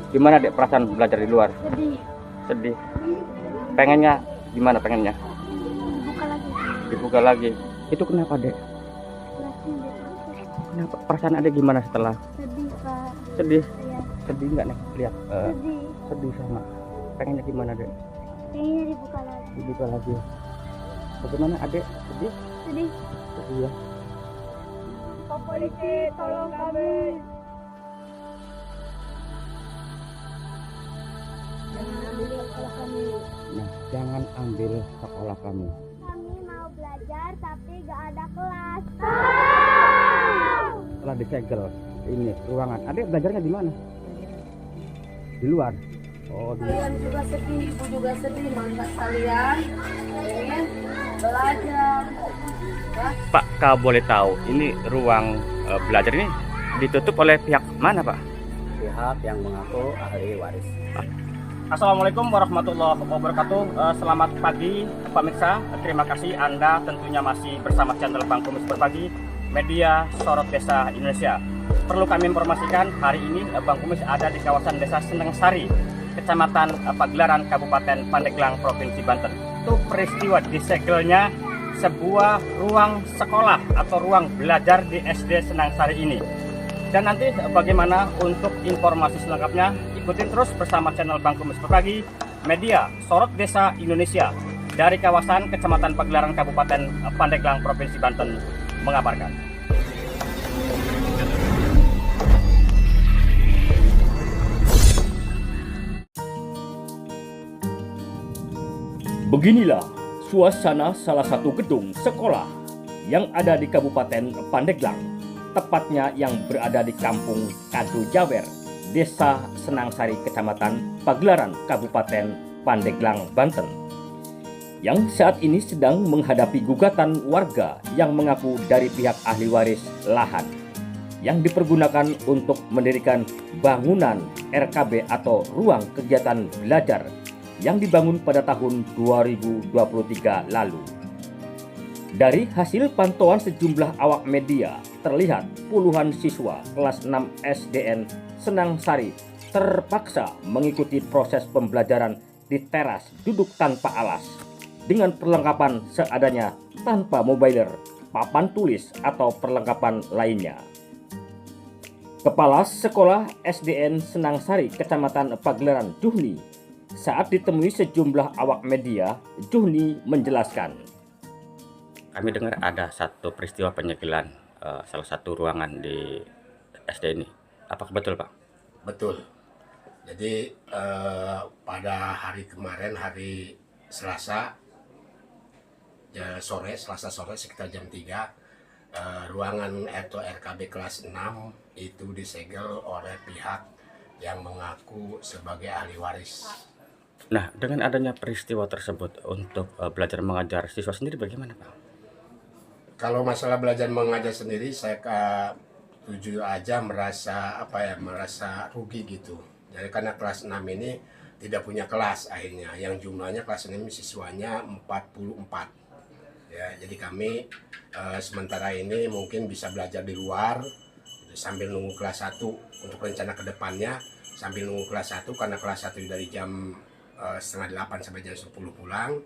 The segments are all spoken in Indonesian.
Gimana dek perasaan belajar di luar? Sedih. Sedih. Pengennya gimana pengennya? Dibuka lagi. Dibuka lagi. Itu kenapa dek? Kelasnya ditutup. Kenapa perasaan adek gimana setelah? Sedih Pak. Sedih. Iya. Sedih nggak nih? Lihat. Sedih. Sedih sama. Pengennya gimana dek? Kayaknya dibuka lagi. Dibuka lagi. Bagaimana adek? Sedih? Sedih. Sedih ya. Pak Polisi, tolong kami. Jangan ambil sekolah kami. Nah, jangan ambil sekolah kami. Kami mau belajar tapi gak ada kelas. Setelah disegel ini ruangan. Adek belajarnya di mana? Di luar. Oh, di Kalian juga sedih, ibu juga sedih melihat kalian ingin belajar. Ya, Pak, kalau boleh tahu, ini ruang belajar ini ditutup oleh pihak mana, Pak? Pihak yang mengaku ahli waris. Assalamualaikum warahmatullahi wabarakatuh. Selamat pagi pemirsa. Terima kasih Anda tentunya masih bersama channel Bang Kumis Berbagi, media Sorot Desa Indonesia. Perlu kami informasikan hari ini Bang Kumis ada di kawasan Desa Senangsari, Kecamatan Pagelaran, Kabupaten Pandeglang, Provinsi Banten. Itu peristiwa disegelnya sebuah ruang sekolah atau ruang belajar di SD Senangsari ini. Dan nanti bagaimana untuk informasi selengkapnya, ikutin terus bersama channel Bang Kumis Berbagi, media Sorot Desa Indonesia dari kawasan Kecamatan Pagelaran, Kabupaten Pandeglang, Provinsi Banten mengabarkan. Beginilah suasana salah satu gedung sekolah yang ada di Kabupaten Pandeglang, tepatnya yang berada di Kampung Kadu Jawer, Desa Senangsari, Kecamatan Pagelaran, Kabupaten Pandeglang, Banten, yang saat ini sedang menghadapi gugatan warga yang mengaku dari pihak ahli waris lahan yang dipergunakan untuk mendirikan bangunan RKB atau ruang kegiatan belajar yang dibangun pada tahun 2023 lalu. Dari hasil pantauan sejumlah awak media, terlihat puluhan siswa kelas 6 SDN Senangsari terpaksa mengikuti proses pembelajaran di teras duduk tanpa alas dengan perlengkapan seadanya tanpa mobiler, papan tulis atau perlengkapan lainnya. Kepala Sekolah SDN Senangsari Kecamatan Pagelaran, Juhni, saat ditemui sejumlah awak media, Juhni menjelaskan. Kami dengar ada satu peristiwa penyegelan salah satu ruangan di SD ini. Apakah betul, Pak? Betul. Jadi pada hari kemarin, hari Selasa Selasa sore sekitar jam 3, ruangan atau RKB kelas 6 itu disegel oleh pihak yang mengaku sebagai ahli waris. Nah, dengan adanya peristiwa tersebut untuk belajar mengajar siswa sendiri bagaimana, Pak? Kalau masalah belajar mengajar sendiri, saya jujur aja merasa merasa rugi gitu. Jadi karena kelas 6 ini tidak punya kelas akhirnya, yang jumlahnya kelas 6 siswanya 44. Ya, jadi kami sementara ini mungkin bisa belajar di luar sambil nunggu kelas 1 untuk rencana kedepannya, sambil nunggu kelas 1 karena kelas 1 dari jam setengah 8 sampai jam 10 pulang.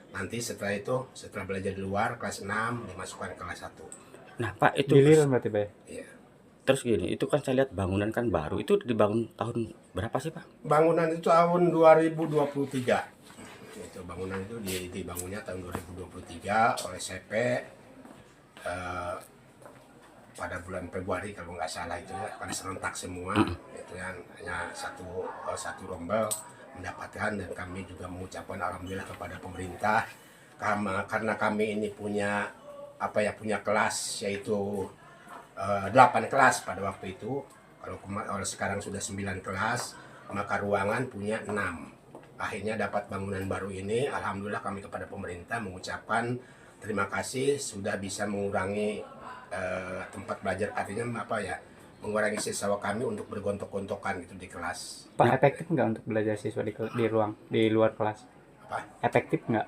Nanti setelah itu, setelah belajar di luar kelas 6 dimasukkan ke kelas 1. Nah, Pak, itu Giliran berarti, Pak? Iya. terus gini, itu kan saya lihat bangunan kan baru. Itu dibangun tahun berapa sih, Pak? Bangunan itu tahun 2023. Itu bangunan itu dibangunnya tahun 2023 oleh CP pada bulan Februari kalau nggak salah itu ya, pada serentak semua. Itu yang hanya satu rombel mendapatkan, dan kami juga mengucapkan alhamdulillah kepada pemerintah karena kami ini punya punya kelas yaitu 8 kelas pada waktu itu. Kalau sekarang sudah 9 kelas, maka ruangan punya 6. Akhirnya dapat bangunan baru ini, alhamdulillah kami kepada pemerintah mengucapkan terima kasih sudah bisa mengurangi tempat belajar, artinya mengurangi siswa kami untuk bergontok-gontokan gitu di kelas. Pak, efektif nggak untuk belajar siswa di luar kelas? Apa? Efektif nggak?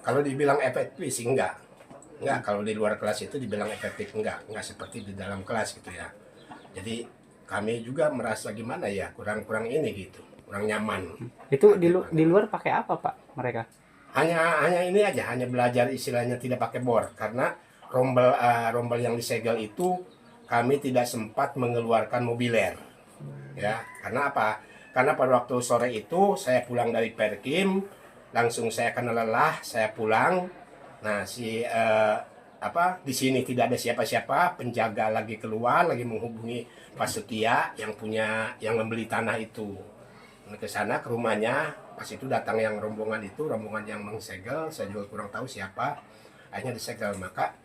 Kalau dibilang efektif sih enggak. Kalau di luar kelas itu dibilang efektif enggak seperti di dalam kelas gitu ya. Jadi kami juga merasa gimana ya, kurang ini gitu, kurang nyaman. Itu di luar pakai apa Pak mereka? Hanya ini aja, hanya belajar istilahnya tidak pakai bor, karena rombel yang disegel itu kami tidak sempat mengeluarkan mobiler. Ya, karena apa? Karena pada waktu sore itu saya pulang dari Perkim, langsung saya kena lelah, saya pulang. Nah, di sini tidak ada siapa-siapa, penjaga lagi keluar, lagi menghubungi Pak Setia yang membeli tanah itu. Ke sana, ke rumahnya, pas itu datang yang rombongan yang mengsegel, saya juga kurang tahu siapa, akhirnya disegel. Maka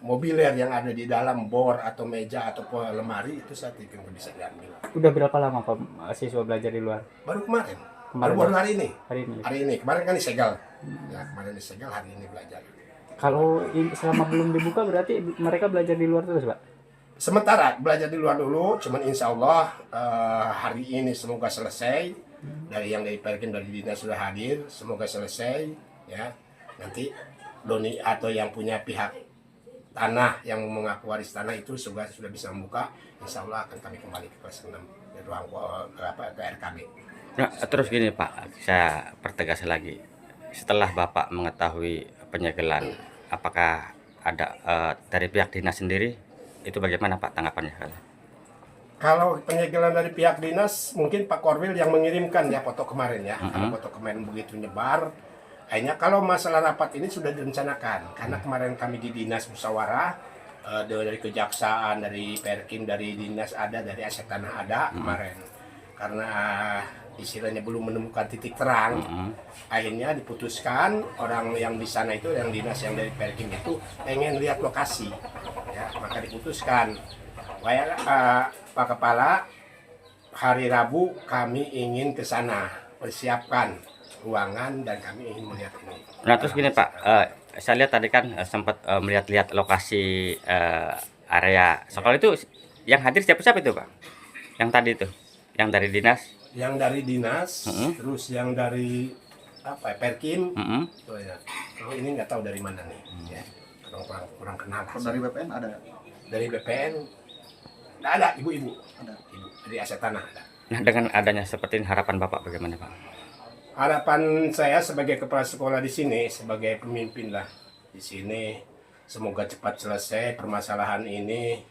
mobiler yang ada di dalam bor atau meja atau lemari itu saya tidak bisa diambil. Udah berapa lama Pak siswa belajar di luar? Baru kemarin. Baru hari ini. Kemarin kan disegel. Ya, kemarin disegel, hari ini belajar. Kalau selama belum dibuka berarti mereka belajar di luar terus Pak? Sementara belajar di luar dulu, cuman insya Allah hari ini semoga selesai. Dari Perkim, dari dinas sudah hadir, semoga selesai ya. Nanti doni atau yang punya pihak tanah yang mengaku waris tanah itu sudah bisa membuka, insya Allah akan kami kembali ke kelas 6 di ruang ke RKB. Nah, terus gini Pak, saya pertegas lagi. Setelah Bapak mengetahui penyegelan, apakah ada dari pihak dinas sendiri, itu bagaimana Pak tanggapannya? Kalau penyegelan dari pihak dinas, mungkin Pak Korwil yang mengirimkan ya foto kemarin ya. Karena foto kemarin begitu nyebar. Akhirnya kalau masalah rapat ini sudah direncanakan. Karena kemarin kami di dinas musyawarah, dari kejaksaan, dari Perkim, dari dinas ada, dari aset tanah ada kemarin. Karena istilahnya belum menemukan titik terang, akhirnya diputuskan orang yang di sana itu, yang dinas yang dari Perkim itu pengen lihat lokasi. Ya, maka diputuskan. Pak Kepala, hari Rabu kami ingin ke sana, persiapkan ruangan dan kami ingin melihat ini. Nah, terus gini Pak, saya lihat tadi kan sempat melihat-lihat lokasi area sekolah itu, yang hadir siapa-siapa itu Pak? Yang tadi itu, yang dari dinas? Yang dari dinas, terus yang dari Perkim, oh ya. Kalau ini nggak tahu dari mana nih, ya. Kurang kenal. Dari BPN ada? Dari BPN ada, ibu-ibu ada, ibu dari aset tanah ada. Nah, dengan adanya seperti ini, harapan Bapak bagaimana Pak? Harapan saya sebagai kepala sekolah di sini, sebagai pemimpin lah di sini, semoga cepat selesai permasalahan ini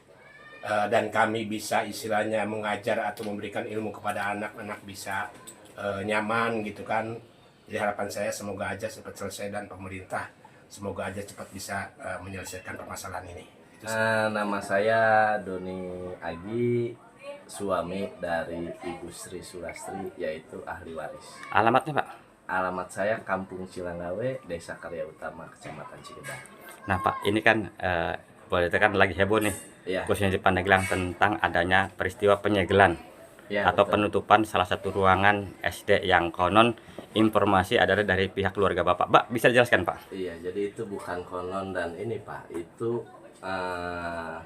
dan kami bisa istilahnya mengajar atau memberikan ilmu kepada anak-anak bisa nyaman gitu kan. Jadi harapan saya semoga aja cepat selesai dan pemerintah semoga aja cepat bisa menyelesaikan permasalahan ini. Nama saya Doni Agi, suami dari Ibu Sri Sulastri, yaitu ahli waris. Alamatnya Pak? Alamat saya Kampung Cilanggawe, Desa Karya Utama, Kecamatan Cikidang. Nah Pak, ini kan boleh kan lagi heboh nih, Ya. khususnya di Pandeglang, tentang adanya peristiwa penyegelan Ya, atau betul. penutupan salah satu ruangan SD yang konon informasi adalah dari pihak keluarga Bapak. Pak, bisa dijelaskan Pak? Iya, jadi itu bukan konon dan ini Pak, itu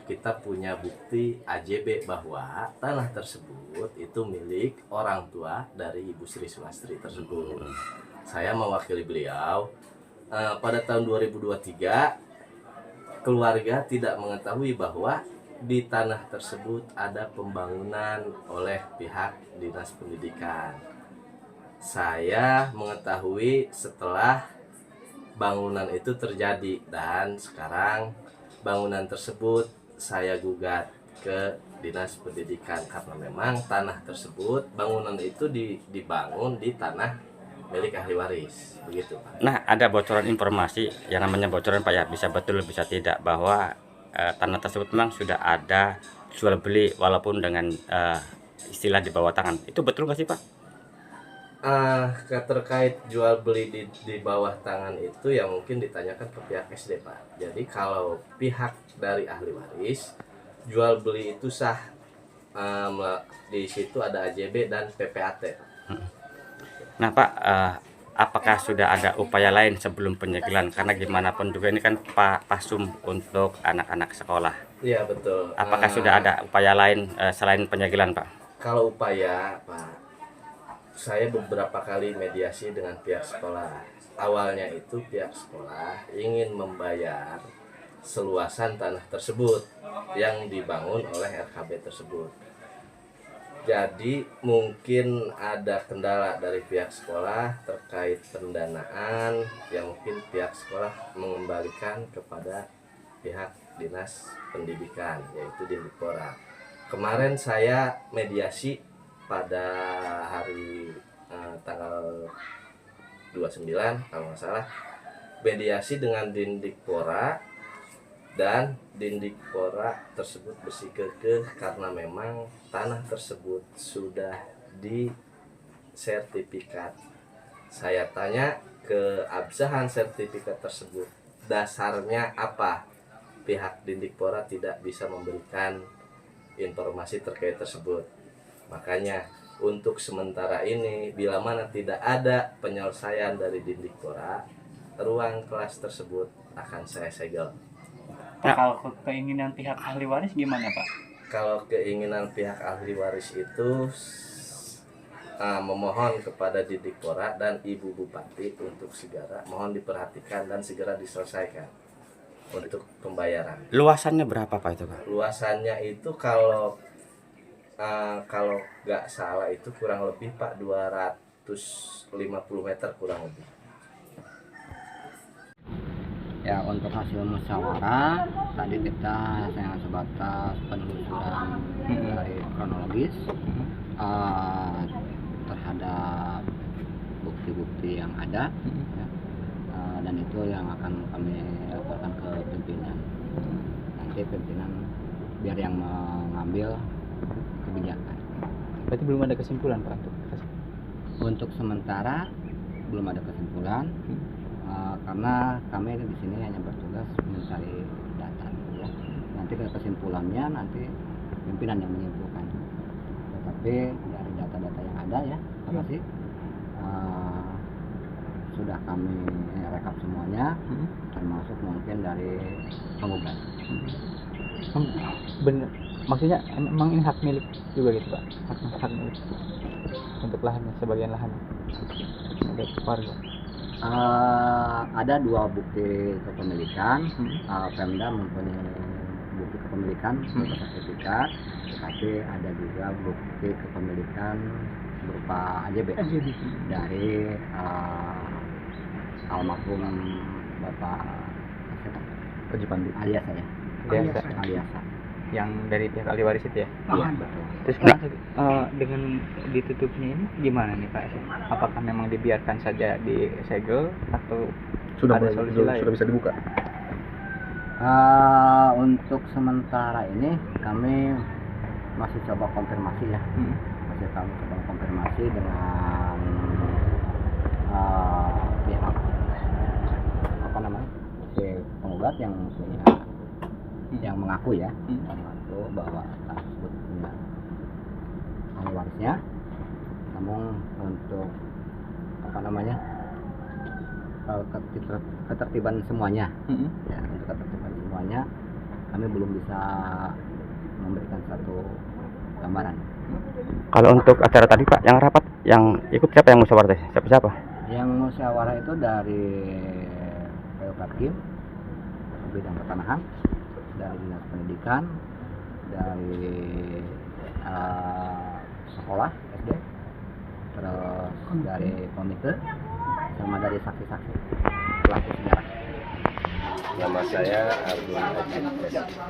kita punya bukti AJB bahwa tanah tersebut itu milik orang tua dari Ibu Sri Sulastri tersebut. Saya mewakili beliau. Pada tahun 2023 keluarga tidak mengetahui bahwa di tanah tersebut ada pembangunan oleh pihak Dinas Pendidikan. Saya mengetahui setelah bangunan itu terjadi dan sekarang bangunan tersebut saya gugat ke Dinas Pendidikan karena memang tanah tersebut, bangunan itu dibangun di tanah milik ahli waris, begitu Pak. Nah, ada bocoran informasi, yang namanya bocoran Pak ya, bisa betul bisa tidak, bahwa tanah tersebut memang sudah ada jual beli walaupun dengan istilah di bawah tangan. Itu betul nggak sih Pak? Terkait jual beli di bawah tangan itu ya mungkin ditanyakan ke pihak SD Pak. Jadi kalau pihak dari ahli waris jual beli itu sah, di situ ada AJB dan PPAT. Nah Pak, apakah sudah ada upaya lain sebelum penyegelan? Karena gimana pun juga ini kan pasum untuk anak-anak sekolah. Iya betul. Apakah sudah ada upaya lain selain penyegelan Pak? Kalau upaya Pak, saya beberapa kali mediasi dengan pihak sekolah. Awalnya itu pihak sekolah ingin membayar seluasan tanah tersebut yang dibangun oleh RKB tersebut. Jadi mungkin ada kendala dari pihak sekolah terkait pendanaan yang mungkin pihak sekolah mengembalikan kepada pihak Dinas Pendidikan, yaitu Dindikpora. Kemarin saya mediasi pada hari tanggal 29 kalau nggak salah, mediasi dengan Dindikpora, dan Dindikpora tersebut bersikukuh karena memang tanah tersebut sudah disertifikat. Saya tanya keabsahan sertifikat tersebut, dasarnya apa? Pihak Dindikpora tidak bisa memberikan informasi terkait tersebut. Makanya untuk sementara ini, bila mana tidak ada penyelesaian dari Dindikpora, ruang kelas tersebut akan saya segel. Kalau keinginan pihak ahli waris gimana Pak? Kalau keinginan pihak ahli waris itu memohon kepada Dindikpora dan Ibu Bupati untuk segera mohon diperhatikan dan segera diselesaikan untuk pembayaran. Luasannya berapa Pak itu Pak? Luasannya itu kalau nggak salah itu kurang lebih Pak 250 meter kurang lebih. Ya, untuk hasil musyawarah tadi kita hanya sebatas penelusuran dari kronologis terhadap bukti-bukti yang ada, ya, dan itu yang akan kami laporkan ke pimpinan. Nanti pimpinan biar yang mengambil kebijakan. Berarti belum ada kesimpulan Pak Untuk sementara belum ada kesimpulan. Karena kami di sini hanya bertugas mencari data, ya. Nanti kesimpulannya nanti pimpinan yang menyimpulkan. Tetapi dari data-data yang ada, ya, terima sudah kami rekap semuanya, termasuk mungkin dari penggugat. Bener, maksudnya emang ini hak milik juga gitu Pak? Hak milik untuk lahannya, sebagian lahannya ada warga. Ada 2 bukti kepemilikan. Pemda mempunyai bukti kepemilikan berupa sertifikat, tapi ada juga bukti kepemilikan berupa AJB dari almarhum Bapak Pandu alias saya. Alias. Yang dari pihak ahli waris itu ya? Iya, betul. Terus dengan ditutupnya ini gimana nih Pak? Apakah memang dibiarkan saja disegel atau Sudah ada solusi lain? sudah bisa dibuka. Untuk sementara ini kami masih coba konfirmasi, ya. Masih kami coba konfirmasi dengan pihak si penggugat yang punya yang mengaku, ya, mengaku bahwa tanah tersebut punya ahli warisnya. Namun untuk ketertiban semuanya, ya, untuk ketertiban semuanya kami belum bisa memberikan satu gambaran. Kalau untuk acara tadi Pak, yang rapat, yang ikut siapa yang musyawarah? Siapa? Yang musyawarah itu dari PUPATKIM, bidang pertanahan, dari Dinas Pendidikan, dari sekolah SD, terus dari komite, sama dari saksi-saksi pelaku sejarah. Nama saya Argun Haji SP,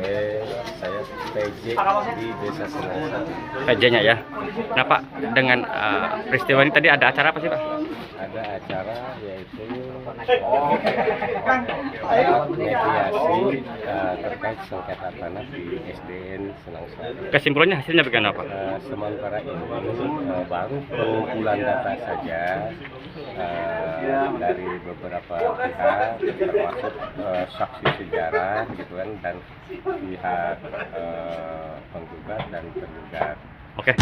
saya PJ di Desa Senangsari. PJ-nya ya. Nah Pak, dengan peristiwa ini tadi ada acara apa sih Pak? Ada acara yaitu mediasi terkait sengketa tanah di SDN Senangsari. Kesimpulannya hasilnya bagaimana Pak? Sementara ini baru pengumpulan data saja dari beberapa pihak, termasuk saksi sejarah gitu kan, dan pihak penggugat dan tergugat. Oke.